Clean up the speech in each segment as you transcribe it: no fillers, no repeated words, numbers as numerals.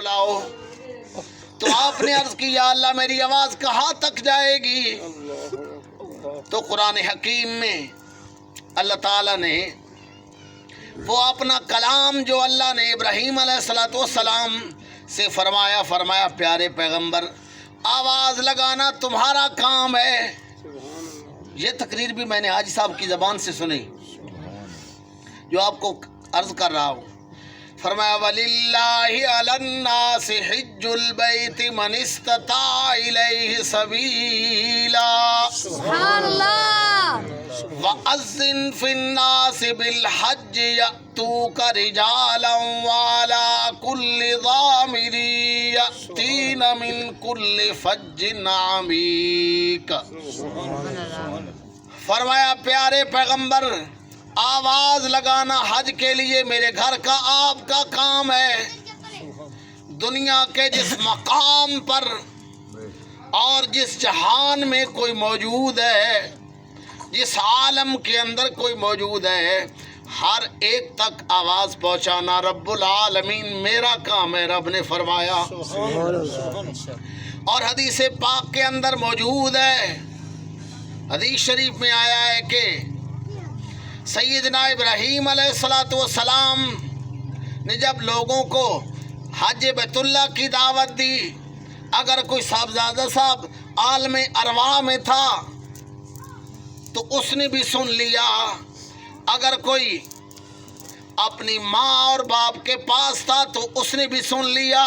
बुलाओ। तो आपने अर्ज की या अल्लाह मेरी आवाज़ कहाँ तक जाएगी? तो कुरान हकीम में अल्लाह ताला ने वो अपना कलाम जो अल्लाह ने इब्राहीम अलैहिस्सलाम से फरमाया प्यारे पैगंबर आवाज़ लगाना तुम्हारा काम है। ये तकरीर भी मैंने हाजी साहब की ज़बान से सुनी जो आपको अर्ज़ कर रहा हूँ। फरमाया वलिल्लाहि अलन्नासि हिज्जुल बैति मन इस्तता इलैहि सबीला सुभानअल्लाह वअज़्ज़िन फिन्नासि बिल हज्ज यअतूका रिजालन वअला कुल्लि ज़ामिरी यअतीन मिन कुल्लि फज्जिन अमीक। फरमाया प्यारे पैगंबर आवाज़ लगाना हज के लिए मेरे घर का आपका काम है। दुनिया के जिस मकाम पर और जिस जहान में कोई मौजूद है, जिस आलम के अंदर कोई मौजूद है, हर एक तक आवाज़ पहुँचाना रब्बुल आलमीन मेरा काम है, रब ने फरमाया। और हदीस पाक के अंदर मौजूद है, हदीस शरीफ में आया है कि सैयदना इब्राहीम अलैहिस्सलाम ने जब लोगों को हज बैतुल्लाह की दावत दी, अगर कोई साहबजादा साहब आलम अरवाह में था तो उसने भी सुन लिया, अगर कोई अपनी माँ और बाप के पास था तो उसने भी सुन लिया,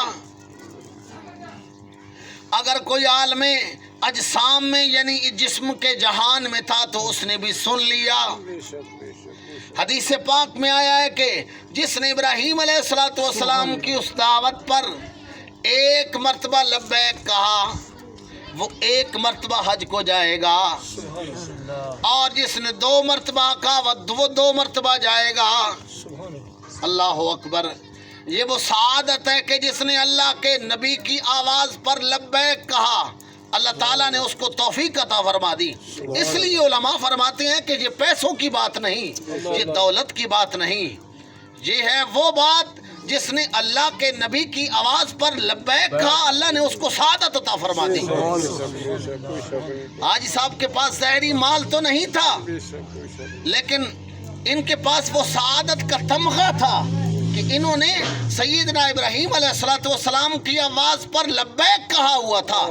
अगर कोई आलम अजसाम में यानी जिस्म के जहान में था तो उसने भी सुन लिया। हदीस पाक में आया है कि जिसने इब्राहीम अलैहिस्सलाम की उस दावत पर एक मर्तबा लब्बैक कहा वो एक मर्तबा हज को जाएगा, और जिसने दो मर्तबा कहा वो दो मर्तबा जाएगा। अल्लाह अकबर। ये वो सआदत है कि जिसने अल्लाह के नबी की आवाज़ पर लब्बैक कहा, अल्लाह ताला ने उसको तौफीक अता फरमा दी। इसलिए उलमा फरमाते हैं कि ये पैसों की बात नहीं, ये दौलत की बात नहीं, ये है वो बात जिसने अल्लाह के नबी की आवाज़ पर लब्बैक कहा, अल्लाह ने उसको सआदत अता फरमा दी। हाजी साहब के पास ज़ाहिरी माल तो नहीं था, लेकिन इनके पास वो सआदत का तमगा था कि इन्होंने सैयदना इब्राहीम अलैहिस्सलाम की आवाज़ पर लब्बैक कहा हुआ था।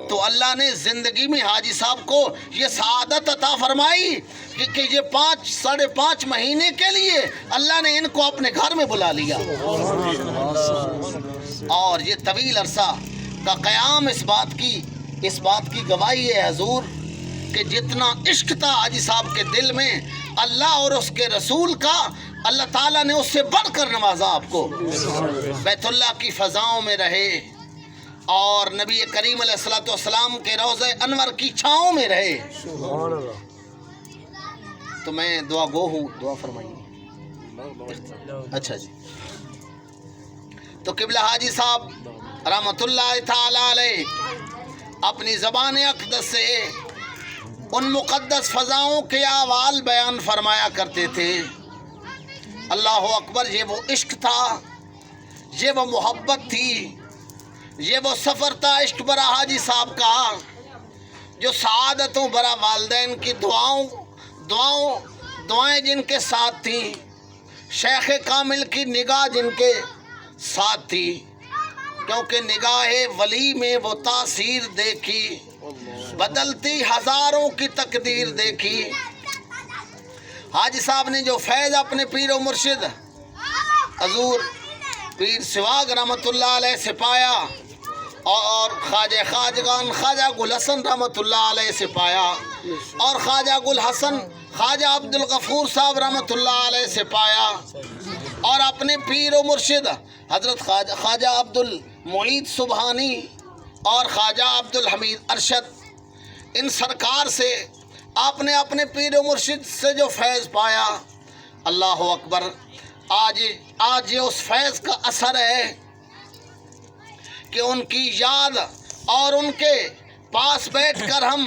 तो अल्लाह ने ज़िंदगी में हाजी साहब को ये सआदत अता फरमाई कि ये 5-5.5 महीने के लिए अल्लाह ने इनको अपने घर में बुला लिया। और ये तवील अरसा का क़याम इस बात की गवाही है हजूर कि जितना इश्क था हाजी साहब के दिल में अल्लाह और उसके रसूल का, अल्लाह ताला ने उससे बढ़कर नवाजा आपको। बैतुल्लाह की फ़ज़ाओं में रहे और नबी करीम अलैहिस्सलाम के रोज़े अनवर की छाँव में रहे। तो मैं दुआ गो हूँ, दुआ फरमाइए। अच्छा जी। तो किबला हाजी साहब रहमतुल्लाह ताला अलैह अपनी ज़बान अक़दस से उन मुक़द्दस फ़ज़ाओं के अहवाल बयान फरमाया करते थे। अल्लाह अकबर। ये वो इश्क था, ये वो मोहब्बत थी, ये वो सफ़र था इश्क बरा हाजी साहब का, जो सआदतों बरा वालिदैन की दुआएं जिनके साथ थी, शेख कामिल की निगाह जिनके साथ थी, क्योंकि निगाहे वली में वो तासीर देखी, बदलती हज़ारों की तकदीर देखी। हाजी साहब ने जो फैज़ अपने पीर व मुर्शिद हजूर पीर सिवाग रहमतुल्लाह अलैह से पाया और ख्वाजागान ख्वाजा गुल हसन रहमतुल्लाह अलैह से पाया और ख्वाजा अब्दुल गफूर साहब रहमतुल्लाह अलैह से पाया और अपने पीर व मुर्शिद हज़रत ख्वाजा अब्दुल मुईद सुबहानी और ख्वाजा अब्दुल हमीद अरशद, इन सरकार से आपने अपने पीर व मुर्शिद से जो फैज़ पाया, अल्लाह अकबर। आज ये उस फैज़ का असर है कि उनकी याद और उनके पास बैठकर हम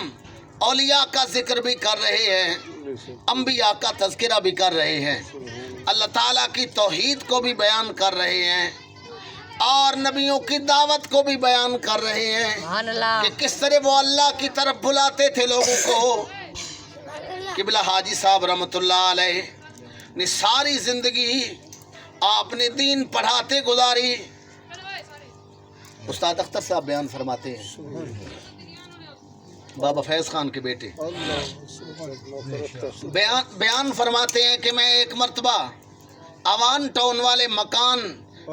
औलिया का जिक्र भी कर रहे हैं, अंबिया का तज़किरा भी कर रहे हैं, अल्लाह ताला की तौहीद को भी बयान कर रहे हैं। اور نبیوں کی دعوت کو بھی بیان کر رہے ہیں کہ کس طرح وہ اللہ کی طرف بلاتے تھے لوگوں کو۔ قبلہ حاجی صاحب رحمۃ اللہ علیہ نے ساری زندگی آپ نے دین پڑھاتے گزاری۔ استاد اختر صاحب بیان فرماتے ہیں، بابا فیض خان کے بیٹے بیان فرماتے ہیں کہ میں ایک مرتبہ اوان ٹاؤن والے مکان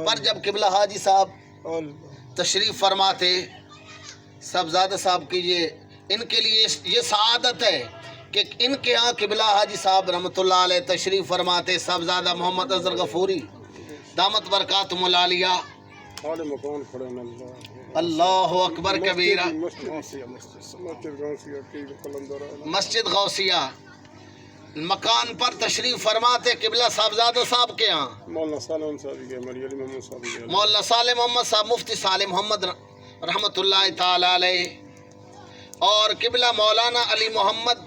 پر جب قبلہ حاجی صاحب تشریف فرماتے، صاحبزادہ صاحب کی ان کے لیے یہ سعادت ہے کہ ان کے ہاں قبلہ حاجی صاحب رحمۃ اللہ علیہ تشریف فرماتے، صاحبزادہ محمد اظہر غفوری دامت برکاتہم العالیہ۔ اللہ اکبر کبیرہ۔ مسجد غوثیہ مکان پر تشریف فرماتے قبلہ صاحبزادہ صاحب کے ہاں، مولانا صالح محمد صاحب، مفتی صالح محمد رحمۃ اللہ تعالی علیہ، اور قبلہ مولانا علی محمد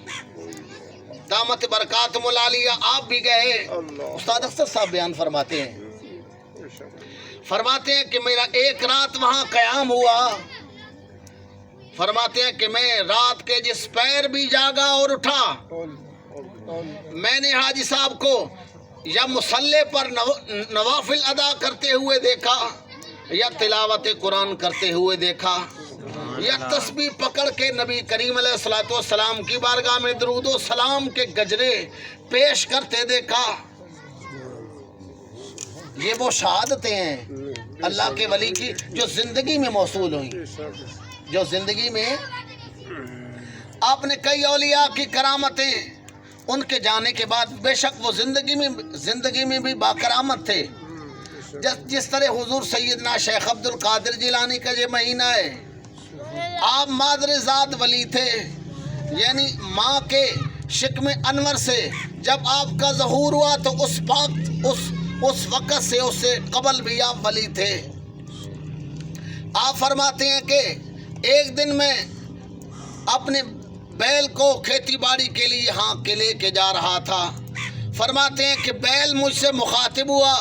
دامت برکاتہم العالیہ آپ بھی گئے۔ استاد اختر صاحب بیان فرماتے ہیں کہ میرا ایک رات وہاں قیام ہوا، فرماتے ہیں کہ میں رات کے جس پیر بھی جاگا اور اٹھا، میں نے حاجی صاحب کو یا مصلی پر نوافل ادا کرتے ہوئے دیکھا، یا تلاوت قرآن کرتے ہوئے دیکھا، یا تسبیح پکڑ کے نبی کریم علیہ الصلوۃ والسلام کی بارگاہ میں درود و سلام کے گجرے پیش کرتے دیکھا۔ یہ وہ شہادتیں ہیں اللہ کے ولی کی جو زندگی میں موصول ہوئی، جو زندگی میں آپ نے کئی اولیاء کی کرامتیں ان کے جانے کے بعد، بے شک وہ زندگی میں بھی باکرامت تھے۔ جس طرح حضور سیدنا شیخ عبد القادر جیلانی کا یہ مہینہ ہے، آپ مادر ذات ولی تھے، یعنی ماں کے شکم انور سے جب آپ کا ظہور ہوا تو اس وقت سے اس سے قبل بھی آپ ولی تھے۔ آپ فرماتے ہیں کہ ایک دن میں اپنے بیل کو کھیتی باڑی کے لیے ہانک کے لے کے جا رہا تھا، فرماتے ہیں کہ بیل مجھ سے مخاطب ہوا،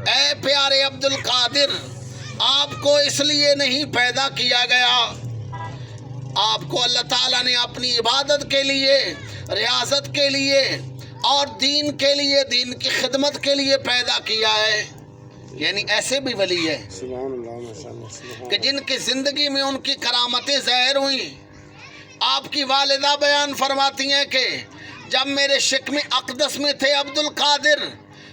اے پیارے عبد القادر، آپ کو اس لیے نہیں پیدا کیا گیا، آپ کو اللہ تعالیٰ نے اپنی عبادت کے لیے، ریاضت کے لیے اور دین کے لیے، دین کی خدمت کے لیے پیدا کیا ہے۔ یعنی ایسے بھی ولی ہے کہ جن کی زندگی میں ان کی کرامتیں ظاہر ہوئیں۔ آپ کی والدہ بیان فرماتی ہیں کہ جب میرے شکم اقدس میں تھے عبد القادر،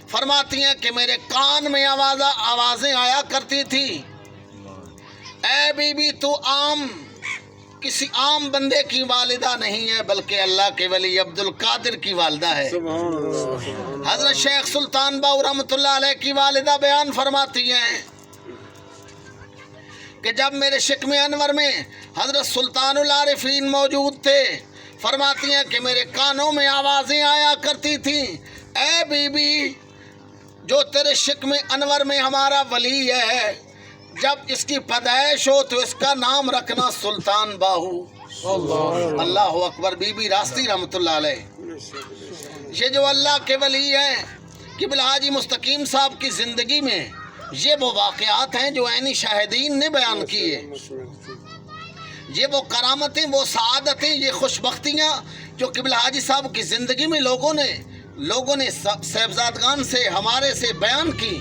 فرماتی ہیں کہ میرے کان میں آوازیں آیا کرتی تھی، اے بی بی تو کسی عام بندے کی والدہ نہیں ہے بلکہ اللہ کے ولی عبد القادر کی والدہ ہے۔ حضرت شیخ سلطان باؤ رحمۃ اللہ علیہ کی والدہ بیان فرماتی ہیں کہ جب میرے شکم انور میں حضرت سلطان العارفین موجود تھے، فرماتی ہیں کہ میرے کانوں میں آوازیں آیا کرتی تھیں، اے بی بی جو تیرے شکم انور میں ہمارا ولی ہے، جب اس کی پیدائش ہو تو اس کا نام رکھنا سلطان باہو۔ اللہ اکبر۔ بی بی راستی رحمۃ اللہ علیہ، یہ جو اللہ کے ولی ہیں قبلہ حاجی مستقیم صاحب کی زندگی میں یہ وہ واقعات ہیں جو عینی شاہدین نے بیان کیے، یہ وہ کرامتیں، وہ سعادتیں، یہ خوش بختیاں جو قبلہ حاجی صاحب کی زندگی میں لوگوں نے صاحبزادگان سے، ہمارے سے بیان کی۔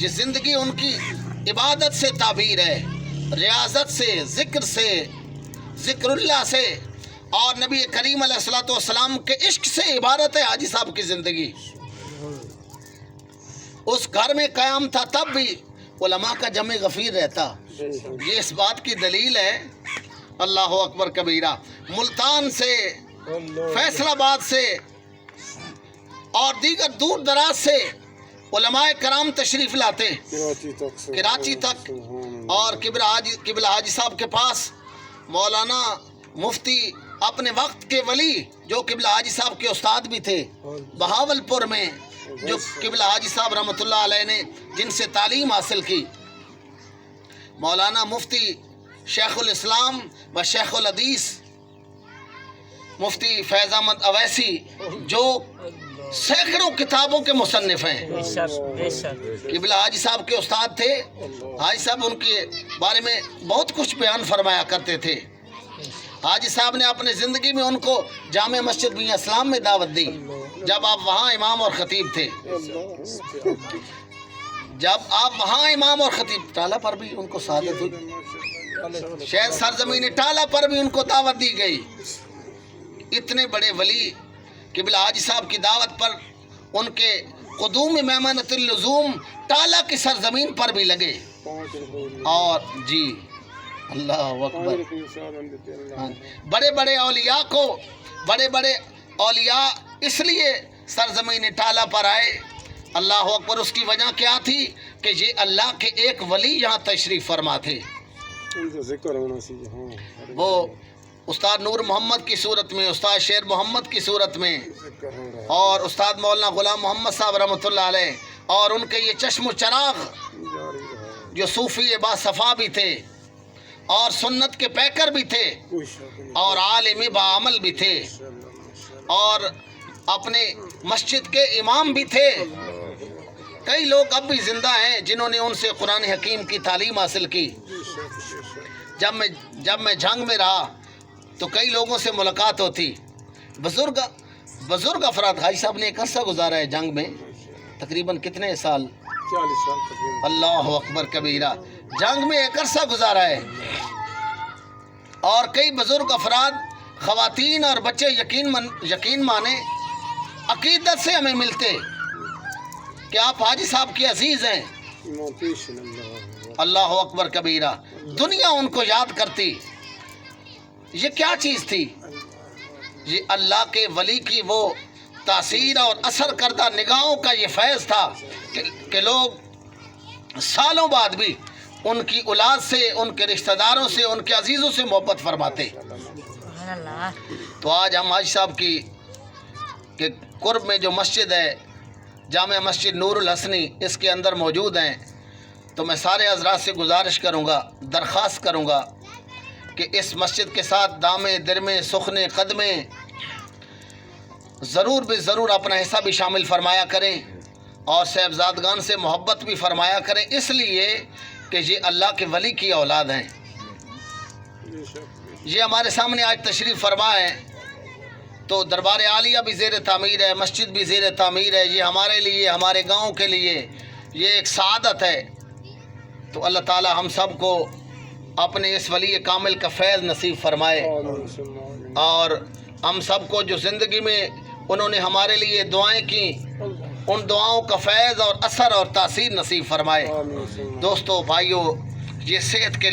یہ زندگی ان کی عبادت سے تعبیر ہے، ریاضت سے، ذکر اللہ سے، اور نبی کریم علیہ الصلوۃ والسلام کے عشق سے عبارت ہے حاجی صاحب کی زندگی۔ اس گھر میں قیام تھا تب بھی علماء کا جمع غفیر رہتا، یہ اس بات کی دلیل ہے۔ اللہ اکبر کبیرہ۔ ملتان سے، فیصل آباد سے اور دیگر دور دراز سے علماء کرام تشریف لاتے کراچی تک، اور قبلہ حاجی صاحب کے پاس مولانا مفتی اپنے وقت کے ولی جو قبلہ حاجی صاحب کے استاد بھی تھے بہاول پور میں، جو قبلہ حاجی صاحب رحمۃ اللہ علیہ نے جن سے تعلیم حاصل کی، مولانا مفتی شیخ الاسلام و شیخ الحدیث مفتی فیض احمد اویسی، جو सैकड़ों किताबों के मुसन्निफ हैं। किबला हाजी साहब के उस्ताद थे। हाजी साहब उनके बारे में बहुत कुछ बयान फरमाया करते थे। हाजी साहब ने अपने ज़िंदगी में उनको जामे मस्जिद मियां इस्लाम में दावत दी जब आप वहाँ इमाम और ख़तीब थे। जब आप वहाँ इमाम और ख़तीब, टाला पर भी उनको सादत हुई। शायद सरजमीन टाला पर भी उनको दावत दी गई। इतने बड़े वली किबला हाजी साहब की दावत पर उनके क़ुदूम मेमनतुल लुज़ूम टाला की सरजमीन पर भी लगे। और जी अल्लाह अकबर, बड़े बड़े औलिया को, बड़े बड़े औलिया इसलिए सरजमीन टाला पर आए। अल्लाह अकबर। उसकी वजह क्या थी कि ये अल्लाह के एक वली यहाँ तशरीफ़ फरमा थे। वो उस्ताद नूर मोहम्मद की सूरत में, उस्ताद शेर मोहम्मद की सूरत में, और उस्ताद मौलाना गुलाम मोहम्मद साहब रहमतुल्लाह अलैह, और उनके ये चश्म चराग जो सूफ़ी बासफ़ा भी थे और सुन्नत के पैकर भी थे और आलिम बाअमल भी थे और अपने मस्जिद के इमाम भी थे। कई लोग अब भी ज़िंदा हैं जिन्होंने उनसे कुरान हकीम की तालीम हासिल की। जब मैं जंग में रहा तो कई लोगों से मुलाकात होती। बुजुर्ग अफराद। हाजी साहब ने एक अरसा गुजारा है जंग में, तकरीबन कितने साल, 40 साल तकरीबन। अल्लाह अकबर कबीरा। जंग में एक अरसा गुजारा है और कई बुजुर्ग अफराद, ख़वातीन और बच्चे यकीन माने अकीदत से हमें मिलते कि आप हाजी साहब के अजीज़ हैं। अल्लाह अकबर कबीरा। दुनिया उनको याद करती। ये क्या चीज़ थी? ये अल्लाह के वली की वो तासीर और असर करदा निगाहों का ये फैज़ था कि लोग सालों बाद भी उनकी औलाद से, उनके रिश्तेदारों से, उनके अजीज़ों से मोहब्बत फरमाते। तो आज हम हाजी साहब की के कुर्ब में जो मस्जिद है, जामे मस्जिद नूरुल हसनी, इसके अंदर मौजूद हैं। तो मैं सारे हज़रात से गुजारिश करूँगा, दरख्वास्त करूँगा कि इस मस्जिद के साथ दामे दिरमे सुखने कदमे ज़रूर भी ज़रूर अपना हिस्सा भी शामिल फरमाया करें और साहबजादगान से मोहब्बत भी फरमाया करें, इसलिए कि ये अल्लाह के वली की औलाद हैं। ये हमारे सामने आज तशरीफ़ फरमा है। तो दरबार आलिया भी ज़ेर तामीर है, मस्जिद भी ज़ेर तामीर है। ये हमारे लिए, हमारे गांव के लिए ये एक सआदत है। तो अल्लाह ताला हम सब को अपने इस वली कामिल का फैज़ नसीब फरमाए और हम सब को जो ज़िंदगी में उन्होंने हमारे लिए दुआएं की, उन दुआओं का फैज़ और असर और तासीर नसीब फरमाए। दोस्तों, भाइयों, ये सेहत के